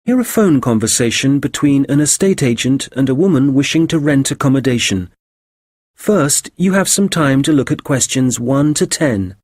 Hear a phone conversation between an estate agent and a woman wishing to rent accommodation. First, you have some time to look at questions 1 to 10.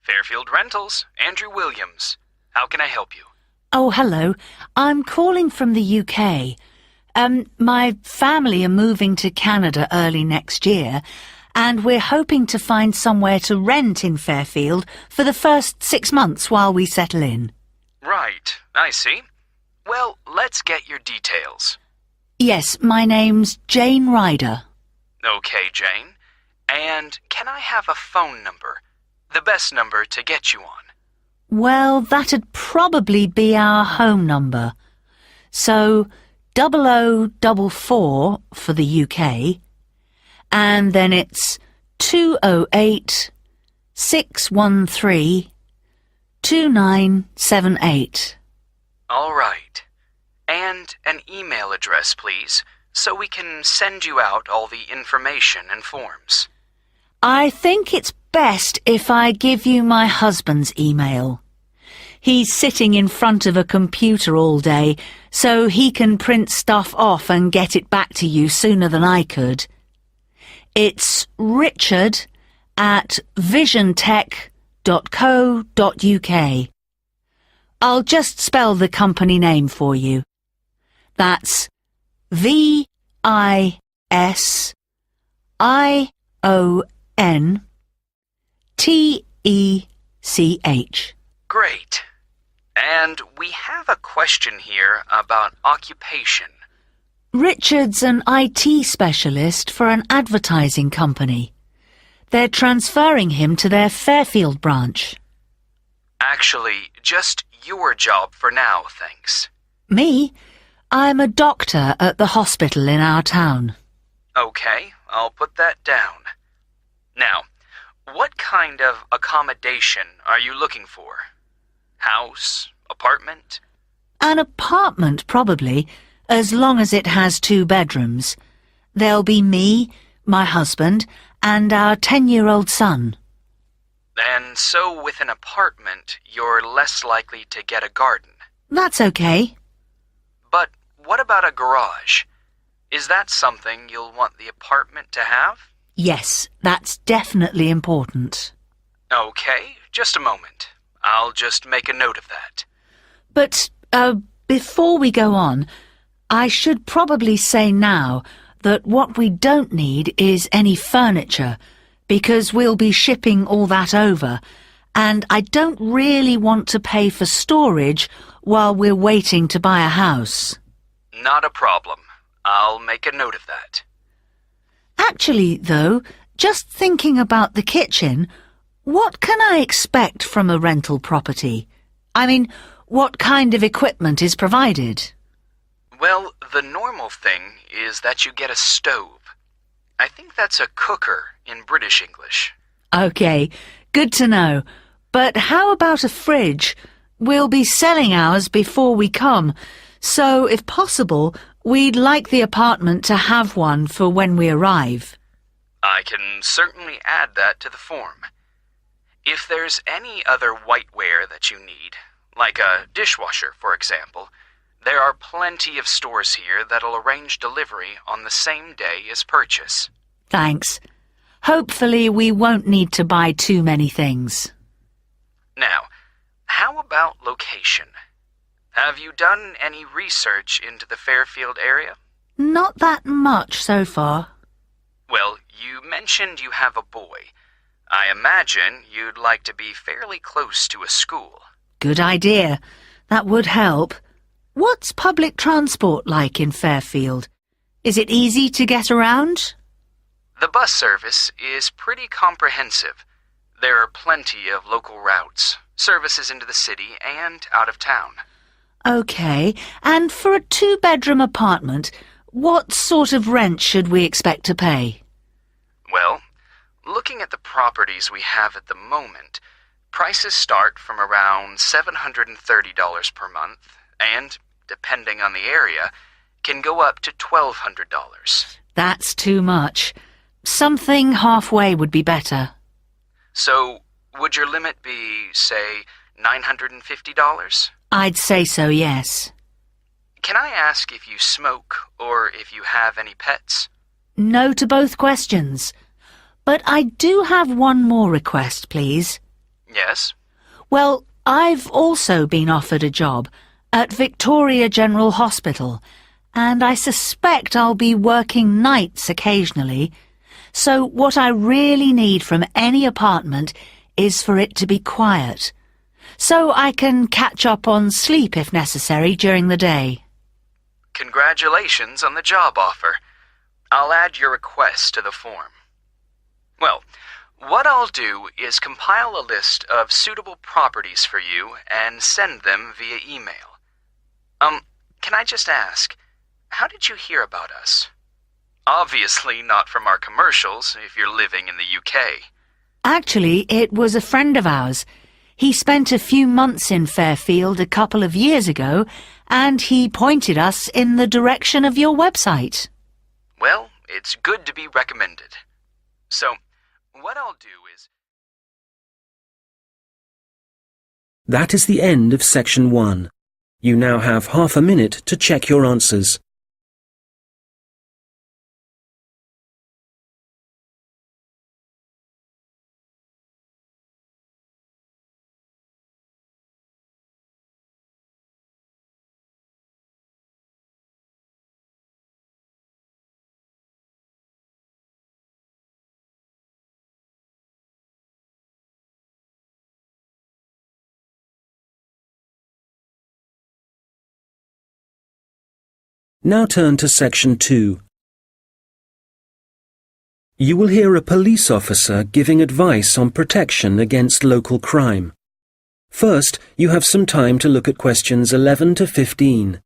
Fairfield Rentals, Andrew Williams. How can I help you? Oh, hello. I'm calling from the UK. My family are moving to Canada early next year, and we're hoping to find somewhere to rent in Fairfield for the first 6 months while we settle in. Right, I see. Well, let's get your details. Yes, my name's Jane Ryder. Okay, Jane. And can I have a phone number? The best number to get you on. Well, that'd probably be our home number. So, 0044 for the UK, and then it's 208 613 2978. All right. And an email address, please, so we can send you out all the information and forms. I think it's best if I give you my husband's email. He's sitting in front of a computer all day, so he can print stuff off and get it back to you sooner than I could. It's richard@visiontech.co.uk. I'll just spell the company name for you. That's VISIONTECH. Great. And we have a question here about occupation. Richard's an IT specialist for an advertising company. They're transferring him to their Fairfield branch. Actually, just your job for now, thanks. Me? I'm a doctor at the hospital in our town. Okay, I'll put that down. Now, what kind of accommodation are you looking for? House? Apartment? An apartment, probably, as long as it has 2 bedrooms. There'll be me, my husband, and our 10-year-old son. And so with an apartment, you're less likely to get a garden. That's okay. But what about a garage? Is that something you'll want the apartment to have? Yes, that's definitely important. Okay, just a moment. I'll just make a note of that. But, before we go on, I should probably say now that what we don't need is any furniture, because we'll be shipping all that over, and I don't really want to pay for storage while we're waiting to buy a house. Not a problem. I'll make a note of that. Actually, though, just thinking about the kitchen, what can I expect from a rental property? I mean, what kind of equipment is provided? Well, the normal thing is that you get a stove. I think that's a cooker in British English. Okay, good to know. But how about a fridge? We'll be selling ours before we come, so if possible, we'd like the apartment to have one for when we arrive. I can certainly add that to the form. If there's any other whiteware that you need, like a dishwasher, for example, there are plenty of stores here that'll arrange delivery on the same day as purchase. Thanks. Hopefully we won't need to buy too many things. Now, how about location? Have you done any research into the Fairfield area? Not that much so far. Well, you mentioned you have a boy. I imagine you'd like to be fairly close to a school. Good idea. That would help. What's public transport like in Fairfield? Is it easy to get around? The bus service is pretty comprehensive. There are plenty of local routes, services into the city and out of town. OK, and for a two-bedroom apartment, what sort of rent should we expect to pay? Well, looking at the properties we have at the moment, prices start from around $730 per month and, depending on the area, can go up to $1,200. That's too much. Something halfway would be better. So, would your limit be, say, $950? I'd say so, yes. Can I ask if you smoke or if you have any pets? No to both questions. But I do have one more request, please. Yes? Well, I've also been offered a job at Victoria General Hospital, and I suspect I'll be working nights occasionally. So what I really need from any apartment is for it to be quiet, so I can catch up on sleep if necessary during the day. Congratulations on the job offer. I'll add your request to the form. Well, what I'll do is compile a list of suitable properties for you and send them via email. Can I just ask, how did you hear about us? Obviously not from our commercials if you're living in the UK. Actually, it was a friend of ours. He spent a few months in Fairfield a couple of years ago, and he pointed us in the direction of your website. Well, it's good to be recommended. So, what I'll do is... That is the end of section 1. You now have half a minute to check your answers. Now turn to section 2. You will hear a police officer giving advice on protection against local crime. First, you have some time to look at questions 11 to 15.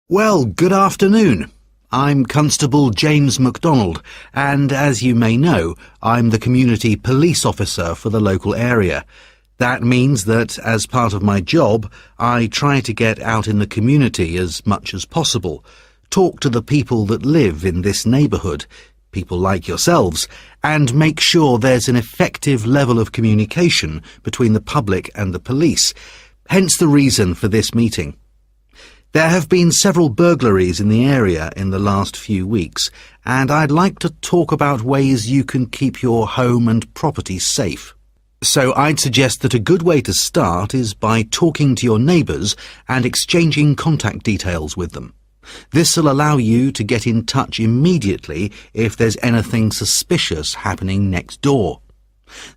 Well, good afternoon. I'm Constable James MacDonald, and as you may know, I'm the community police officer for the local area. That means that, as part of my job, I try to get out in the community as much as possible, talk to the people that live in this neighbourhood, people like yourselves, and make sure there's an effective level of communication between the public and the police, hence the reason for this meeting. There have been several burglaries in the area in the last few weeks, and I'd like to talk about ways you can keep your home and property safe. So I'd suggest that a good way to start is by talking to your neighbours and exchanging contact details with them. This will allow you to get in touch immediately if there's anything suspicious happening next door.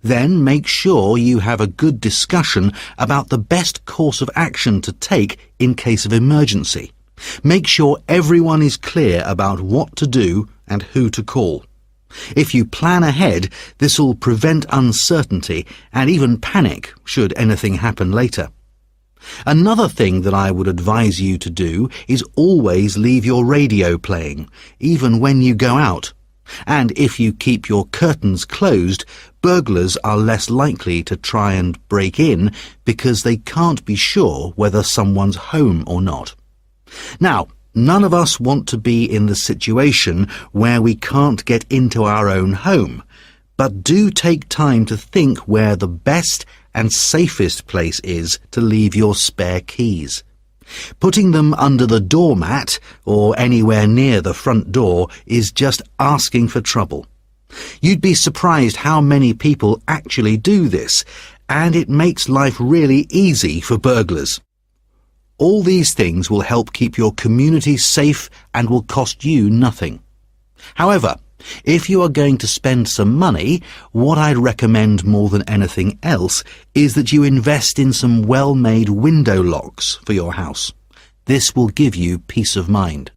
Then make sure you have a good discussion about the best course of action to take in case of emergency. Make sure everyone is clear about what to do and who to call. If you plan ahead, this will prevent uncertainty and even panic should anything happen later. Another thing that I would advise you to do is always leave your radio playing, even when you go out. And if you keep your curtains closed, burglars are less likely to try and break in because they can't be sure whether someone's home or not. Now, none of us want to be in the situation where we can't get into our own home, but do take time to think where the best and safest place is to leave your spare keys. Putting them under the doormat or anywhere near the front door is just asking for trouble. You'd be surprised how many people actually do this, and it makes life really easy for burglars. All these things will help keep your community safe and will cost you nothing. However, if you are going to spend some money, what I'd recommend more than anything else is that you invest in some well-made window locks for your house. This will give you peace of mind.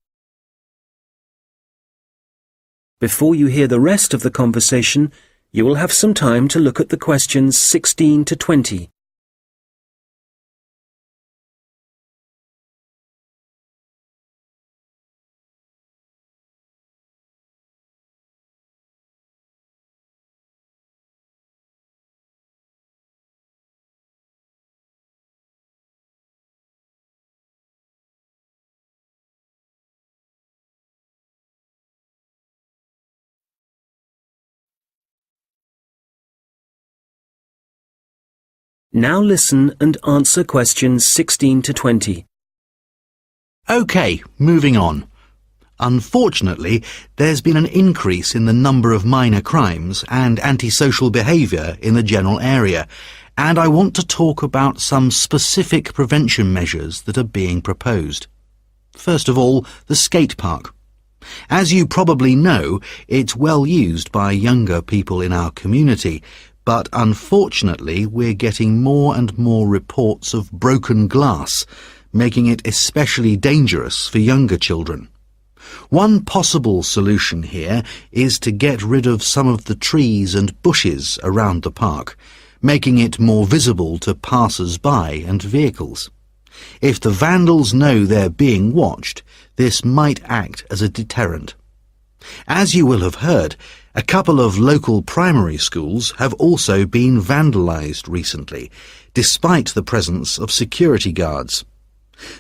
Before you hear the rest of the conversation, you will have some time to look at the questions 16 to 20. Now listen and answer questions 16 to 20. OK, moving on. Unfortunately, there's been an increase in the number of minor crimes and antisocial behaviour in the general area, and I want to talk about some specific prevention measures that are being proposed. First of all, the skate park. As you probably know, it's well used by younger people in our community, but unfortunately we're getting more and more reports of broken glass, making it especially dangerous for younger children. One possible solution here is to get rid of some of the trees and bushes around the park, making it more visible to passers-by and vehicles. If the vandals know they're being watched, this might act as a deterrent. As you will have heard, a couple of local primary schools have also been vandalised recently, despite the presence of security guards.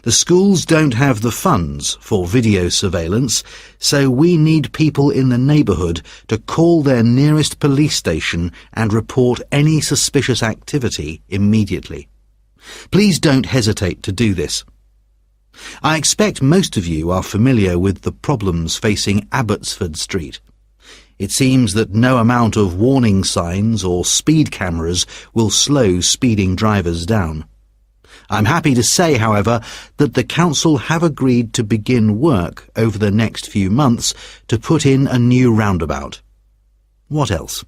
The schools don't have the funds for video surveillance, so we need people in the neighbourhood to call their nearest police station and report any suspicious activity immediately. Please don't hesitate to do this. I expect most of you are familiar with the problems facing Abbotsford Street. It seems that no amount of warning signs or speed cameras will slow speeding drivers down. I'm happy to say, however, that the council have agreed to begin work over the next few months to put in a new roundabout. What else?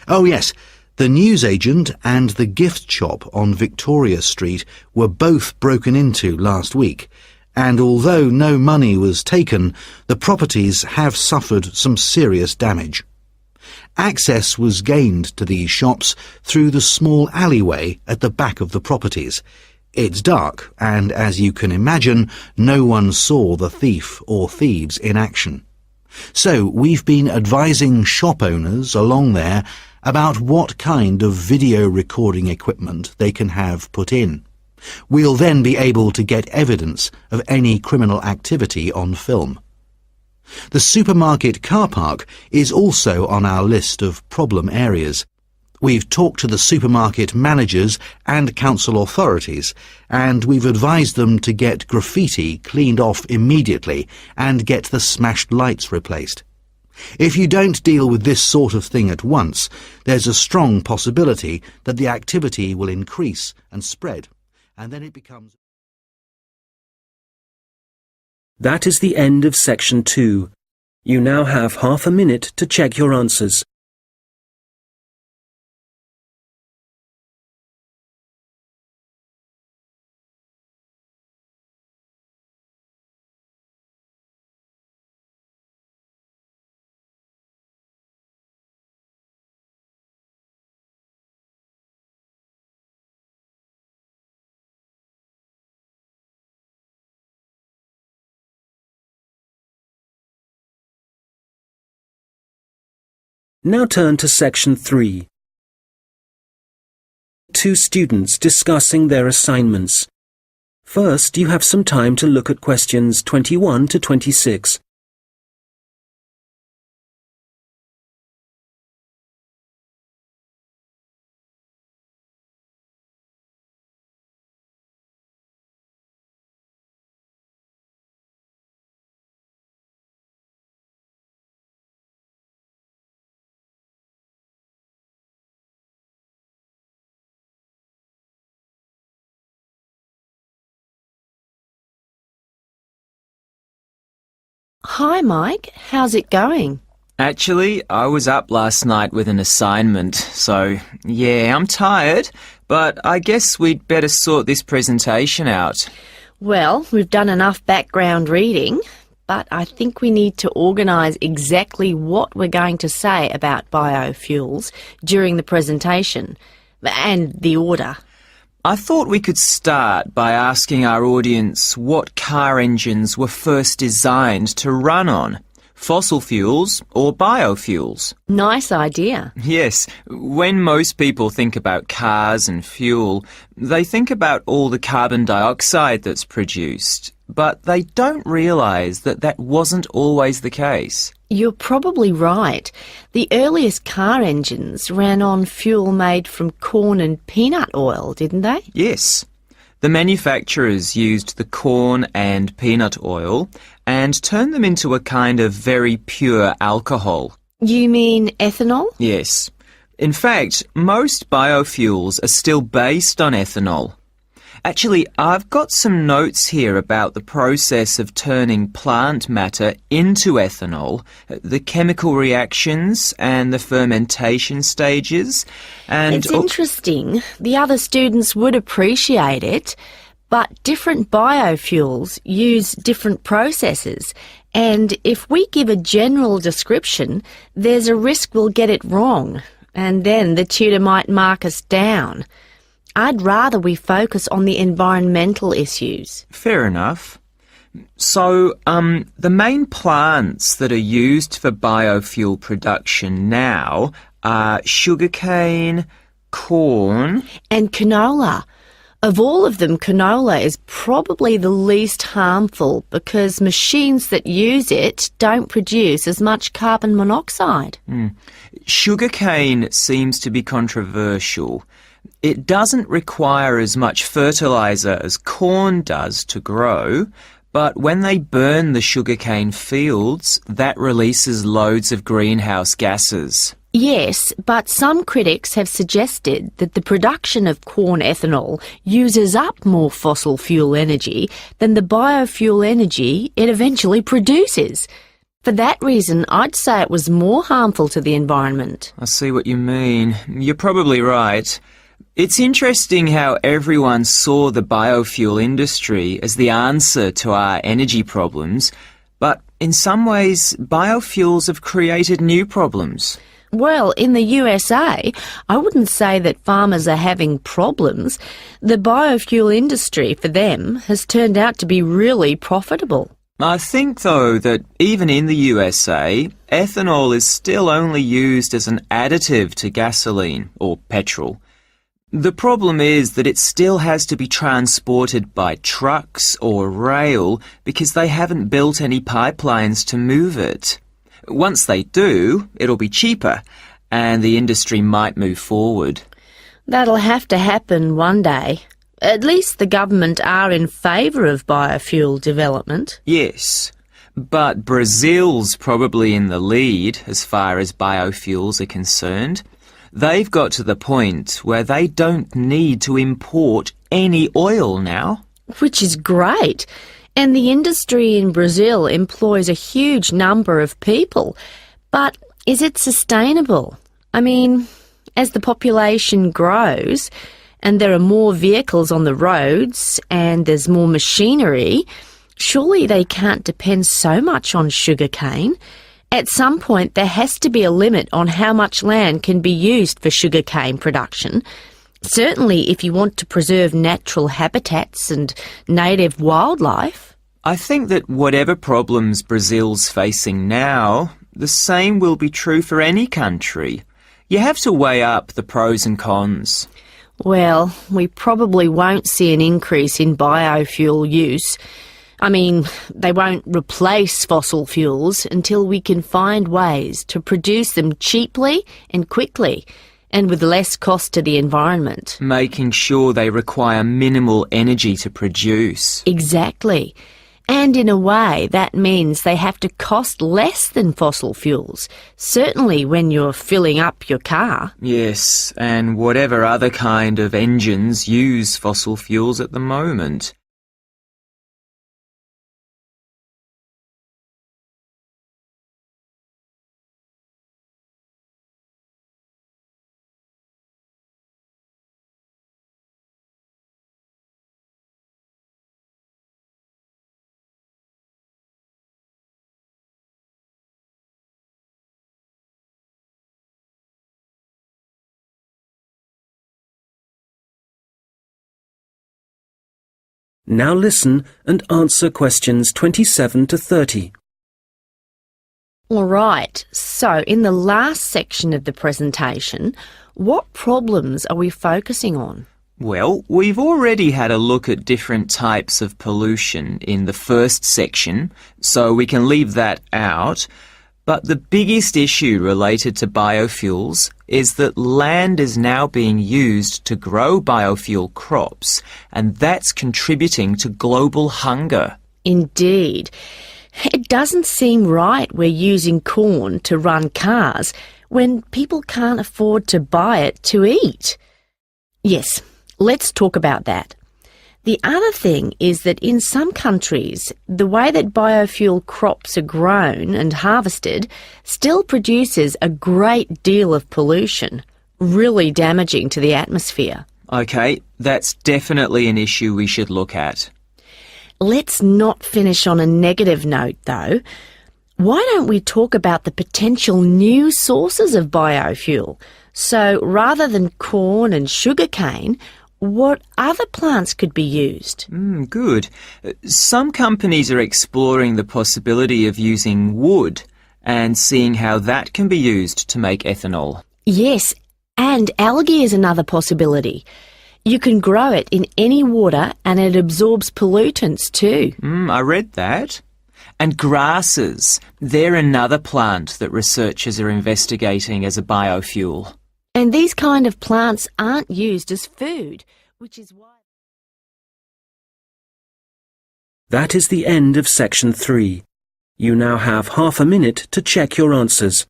Oh yes, the newsagent and the gift shop on Victoria Street were both broken into last week, and although no money was taken, the properties have suffered some serious damage. Access was gained to these shops through the small alleyway at the back of the properties. It's dark, and as you can imagine, no one saw the thief or thieves in action. So we've been advising shop owners along there about what kind of video recording equipment they can have put in. We'll then be able to get evidence of any criminal activity on film. The supermarket car park is also on our list of problem areas. We've talked to the supermarket managers and council authorities, and we've advised them to get graffiti cleaned off immediately and get the smashed lights replaced. If you don't deal with this sort of thing at once, there's a strong possibility that the activity will increase and spread, and then it becomes... That is the end of section 2. You now have half a minute to check your answers. Now turn to section 3. Two students discussing their assignments. First, you have some time to look at questions 21 to 26. Hi, Mike. How's it going? Actually, I was up last night with an assignment, so yeah, I'm tired, but I guess we'd better sort this presentation out. Well, we've done enough background reading, but I think we need to organise exactly what we're going to say about biofuels during the presentation, and the order. I thought we could start by asking our audience what car engines were first designed to run on, fossil fuels or biofuels. Nice idea. Yes, when most people think about cars and fuel, they think about all the carbon dioxide that's produced, but they don't realise that that wasn't always the case. You're probably right. The earliest car engines ran on fuel made from corn and peanut oil, didn't they? Yes. The manufacturers used the corn and peanut oil and turned them into a kind of very pure alcohol. You mean ethanol? Yes. In fact, most biofuels are still based on ethanol. Actually, I've got some notes here about the process of turning plant matter into ethanol, the chemical reactions and the fermentation stages. And it's interesting. The other students would appreciate it, but different biofuels use different processes. And if we give a general description, there's a risk we'll get it wrong, and then the tutor might mark us down. I'd rather we focus on the environmental issues. Fair enough. So, the main plants that are used for biofuel production now are sugarcane, corn... and canola. Of all of them, canola is probably the least harmful because machines that use it don't produce as much carbon monoxide. Sugarcane seems to be controversial. It doesn't require as much fertiliser as corn does to grow, but when they burn the sugarcane fields, that releases loads of greenhouse gases. Yes, but some critics have suggested that the production of corn ethanol uses up more fossil fuel energy than the biofuel energy it eventually produces. For that reason, I'd say it was more harmful to the environment. I see what you mean. You're probably right. It's interesting how everyone saw the biofuel industry as the answer to our energy problems, but in some ways, biofuels have created new problems. Well, in the USA, I wouldn't say that farmers are having problems. The biofuel industry, for them, has turned out to be really profitable. I think, though, that even in the USA, ethanol is still only used as an additive to gasoline or petrol. The problem is that it still has to be transported by trucks or rail because they haven't built any pipelines to move it. Once they do, it'll be cheaper, and the industry might move forward. That'll have to happen one day. At least the government are in favour of biofuel development. Yes, but Brazil's probably in the lead as far as biofuels are concerned. They've got to the point where they don't need to import any oil now. Which is great. And the industry in Brazil employs a huge number of people. But is it sustainable? I mean, as the population grows and there are more vehicles on the roads and there's more machinery, surely they can't depend so much on sugarcane. At some point, there has to be a limit on how much land can be used for sugarcane production. Certainly, if you want to preserve natural habitats and native wildlife. I think that whatever problems Brazil's facing now, the same will be true for any country. You have to weigh up the pros and cons. Well, we probably won't see an increase in biofuel use. I mean, they won't replace fossil fuels until we can find ways to produce them cheaply and quickly, and with less cost to the environment. Making sure they require minimal energy to produce. Exactly. And in a way, that means they have to cost less than fossil fuels, certainly when you're filling up your car. Yes, and whatever other kind of engines use fossil fuels at the moment. Now listen and answer questions 27 to 30. All right, so in the last section of the presentation, what problems are we focusing on? Well, we've already had a look at different types of pollution in the first section, so we can leave that out. But the biggest issue related to biofuels is that land is now being used to grow biofuel crops, and that's contributing to global hunger. Indeed. It doesn't seem right we're using corn to run cars when people can't afford to buy it to eat. Yes, let's talk about that. The other thing is that in some countries, the way that biofuel crops are grown and harvested still produces a great deal of pollution, really damaging to the atmosphere. OK, that's definitely an issue we should look at. Let's not finish on a negative note, though. Why don't we talk about the potential new sources of biofuel? So rather than corn and sugarcane, what other plants could be used? Good. Some companies are exploring the possibility of using wood and seeing how that can be used to make ethanol. Yes, and algae is another possibility. You can grow it in any water and it absorbs pollutants too. I read that. And grasses, they're another plant that researchers are investigating as a biofuel. And these kind of plants aren't used as food, which is why... That is the end of section 3. You now have half a minute to check your answers.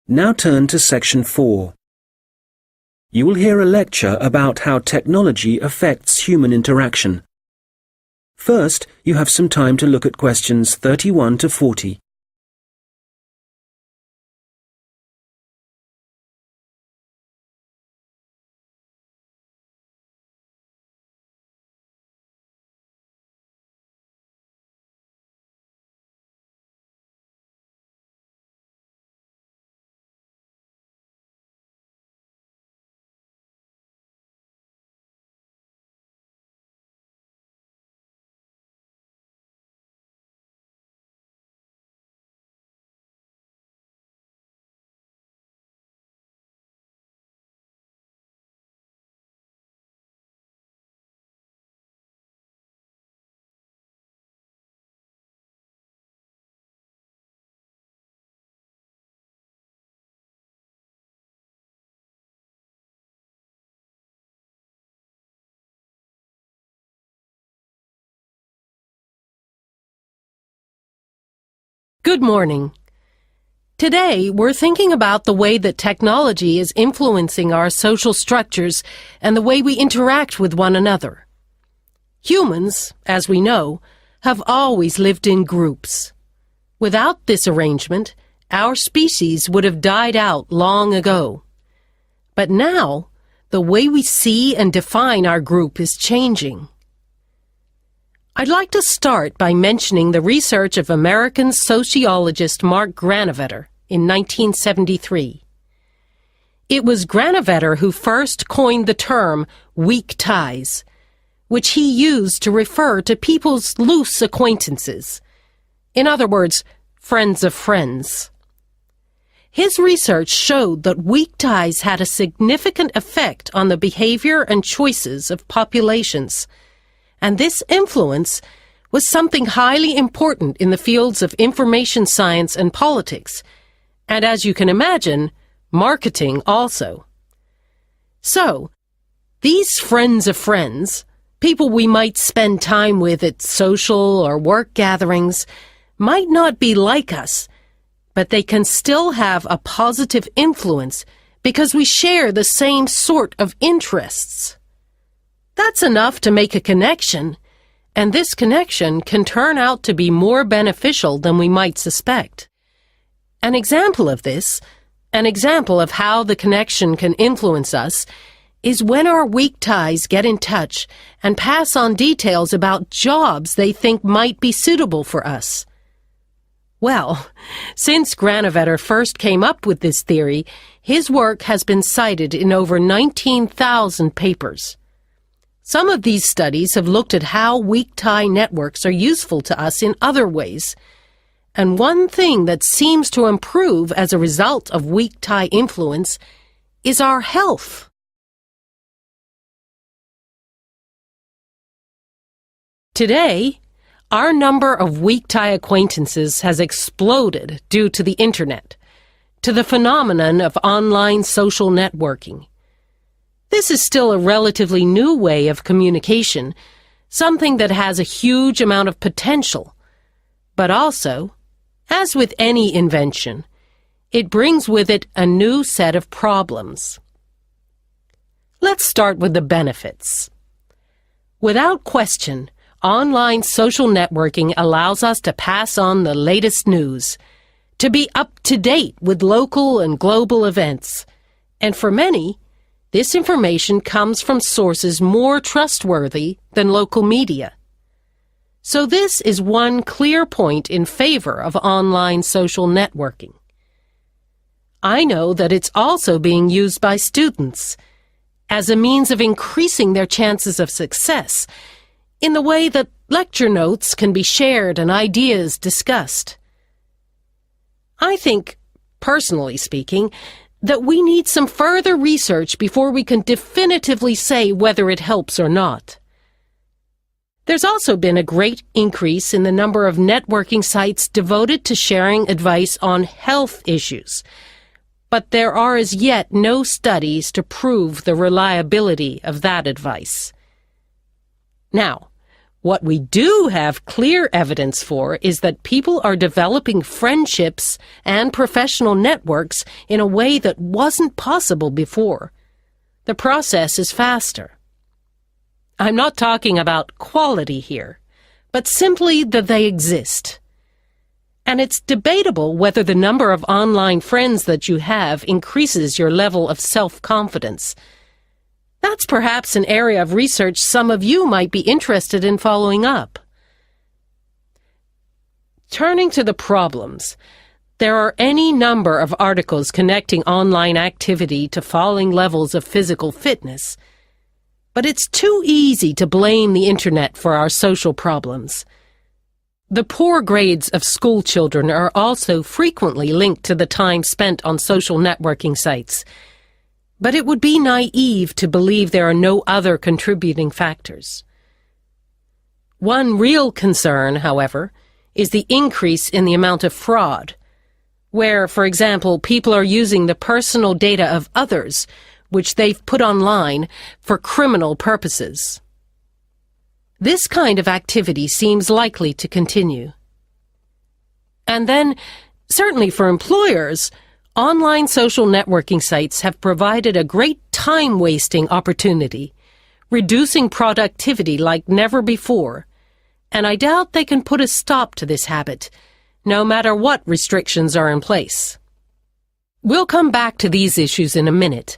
Now turn to section 4. You will hear a lecture about how technology affects human interaction. First, you have some time to look at questions 31 to 40. Good morning. Today, we're thinking about the way that technology is influencing our social structures and the way we interact with one another. Humans, as we know, have always lived in groups. Without this arrangement, our species would have died out long ago. But now, the way we see and define our group is changing. I'd like to start by mentioning the research of American sociologist Mark Granovetter in 1973. It was Granovetter who first coined the term weak ties, which he used to refer to people's loose acquaintances. In other words, friends of friends. His research showed that weak ties had a significant effect on the behavior and choices of populations, and this influence was something highly important in the fields of information science and politics, and as you can imagine, marketing also. So, these friends of friends, people we might spend time with at social or work gatherings, might not be like us, but they can still have a positive influence because we share the same sort of interests. That's enough to make a connection, and this connection can turn out to be more beneficial than we might suspect. An example of this, an example of how the connection can influence us, is when our weak ties get in touch and pass on details about jobs they think might be suitable for us. Well, since Granovetter first came up with this theory, his work has been cited in over 19,000 papers. Some of these studies have looked at how weak tie networks are useful to us in other ways. And one thing that seems to improve as a result of weak tie influence is our health. Today, our number of weak tie acquaintances has exploded due to the Internet, to the phenomenon of online social networking. This is still a relatively new way of communication, something that has a huge amount of potential. But also, as with any invention, it brings with it a new set of problems. Let's start with the benefits. Without question, online social networking allows us to pass on the latest news, to be up to date with local and global events, and for many, this information comes from sources more trustworthy than local media. So this is one clear point in favor of online social networking. I know that it's also being used by students as a means of increasing their chances of success in the way that lecture notes can be shared and ideas discussed. I think, personally speaking, that we need some further research before we can definitively say whether it helps or not. There's also been a great increase in the number of networking sites devoted to sharing advice on health issues, but there are as yet no studies to prove the reliability of that advice. Now, what we do have clear evidence for is that people are developing friendships and professional networks in a way that wasn't possible before. The process is faster. I'm not talking about quality here, but simply that they exist. And it's debatable whether the number of online friends that you have increases your level of self-confidence. That's perhaps an area of research some of you might be interested in following up. Turning to the problems, there are any number of articles connecting online activity to falling levels of physical fitness. But it's too easy to blame the Internet for our social problems. The poor grades of school children are also frequently linked to the time spent on social networking sites. But it would be naive to believe there are no other contributing factors. One real concern, however, is the increase in the amount of fraud, where, for example, people are using the personal data of others, which they've put online, for criminal purposes. This kind of activity seems likely to continue. And then, certainly for employers, online social networking sites have provided a great time-wasting opportunity, reducing productivity like never before, and I doubt they can put a stop to this habit, no matter what restrictions are in place. We'll come back to these issues in a minute,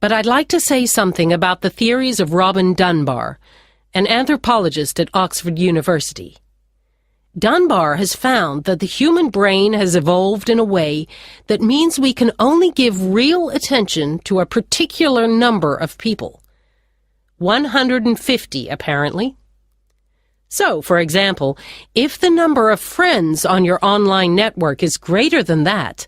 But I'd like to say something about the theories of Robin Dunbar, an anthropologist at Oxford University. Dunbar has found that the human brain has evolved in a way that means we can only give real attention to a particular number of people. 150, apparently. So, for example, if the number of friends on your online network is greater than that,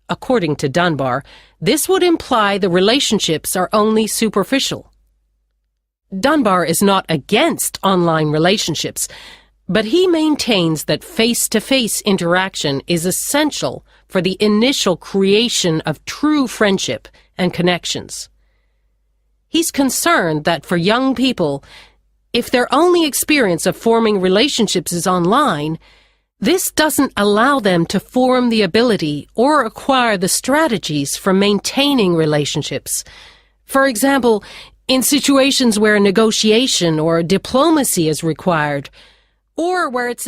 according to Dunbar, this would imply the relationships are only superficial. Dunbar is not against online relationships, but he maintains that face-to-face interaction is essential for the initial creation of true friendship and connections. He's concerned that for young people, if their only experience of forming relationships is online, this doesn't allow them to form the ability or acquire the strategies for maintaining relationships. For example, in situations where negotiation or diplomacy is required, or where it's